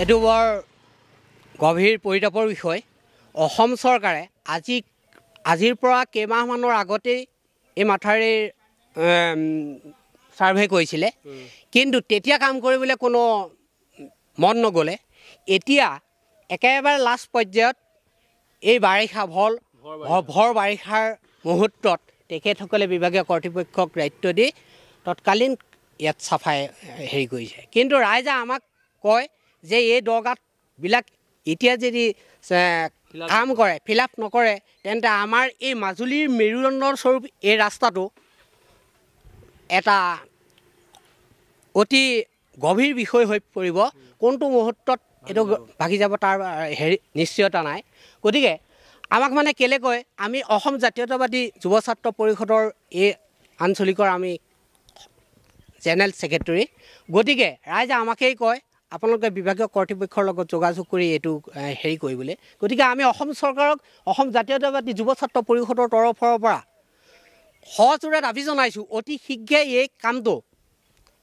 এইটো বৰ গভীৰ পৰিতাপৰ বিষয়। অসম চৰকাৰে আজিৰ পৰা কেইমাহমানৰ আগতেই এই মাথাউৰিৰ ছাৰ্ভে কৰিছিলে, কিন্তু তেতিয়া কাম কৰিবলৈ কোনো মন নগ'লে। এতিয়া একেবাৰে লাষ্ট পৰ্যায়ত এই বাৰিষা ভৰ বাৰিষাৰ মুহূৰ্তত তেখেতসকলে বিভাগীয় কৰ্তৃপক্ষক দায়িত্ব দি তৎকালীন ইয়াত চাফাই হেৰি কৰিছে। কিন্তু ৰাইজে আমাক কয় যে এই দগাঁতবিলাক এতিয়া যদি কাম কৰে, ফিল আপ নকৰে, তেন্তে আমাৰ এই মাজুলীৰ মেৰুদণ্ডৰ স্বৰূপ এই ৰাস্তাটো এটা অতি গভীৰ বিষয় হৈ পৰিব। কোনটো মুহূৰ্তত এইটো ভাগি যাব তাৰ নিশ্চয়তা নাই। গতিকে আমাক মানে কেলে কয়, আমি অসম জাতীয়তাবাদী যুৱ ছাত্ৰ পৰিষদৰ এই আঞ্চলিকৰ আমি জেনেৰেল ছেক্ৰেটেৰী। গতিকে ৰাইজে আমাকেই কয় আপোনালোকে বিভাগীয় কৰ্তৃপক্ষৰ লগত যোগাযোগ কৰি এইটো হেৰি কৰিবলৈ। গতিকে আমি অসম চৰকাৰক অসম জাতীয়তাবাদী যুৱ ছাত্ৰ পৰিষদৰ তৰফৰ পৰা সজোৰে দাবী জনাইছোঁ, অতি শীঘ্ৰে এই কামটো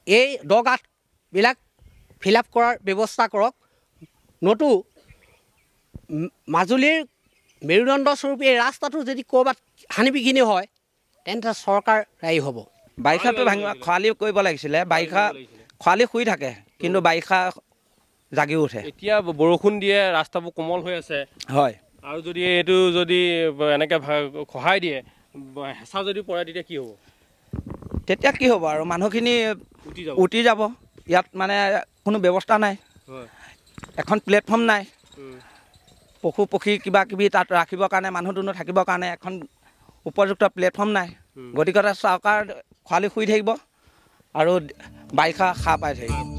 এই দগাঁতবিলাক ফিল আপ কৰাৰ ব্যৱস্থা কৰক। নতু মাজুলীৰ মেৰুদণ্ড স্বৰূপ এই ৰাস্তাটো যদি ক'ৰবাত হানি বিঘিনি হয় তেন্তে চৰকাৰ দায়ী হ'ব। বাৰিষাটো খৰালি কৰিব লাগিছিলে। বাৰিষা খৰালি শুই থাকে, কিন্তু বাৰিষা জাগি উঠে। এতিয়া বৰষুণ দিয়ে, ৰাস্তাবোৰ কোমল হৈ আছে। হয়, আৰু যদি এইটো যদি এনেকৈ খহাই দিয়ে, হেঁচা যদি পৰে, তেতিয়া কি হ'ব? তেতিয়া কি হ'ব আৰু মানুহখিনি উটি যাব। ইয়াত মানে কোনো ব্যৱস্থা নাই, এখন প্লেটফৰ্ম নাই, পশু পক্ষী কিবা কিবি তাত ৰাখিবৰ কাৰণে, মানুহ দুনুহ থাকিবৰ কাৰণে এখন উপযুক্ত প্লেটফৰ্ম নাই। গতিকে চৰকাৰ খৰালি শুই থাকিব আৰু বাৰিষা সাৰ পাই থাকিব।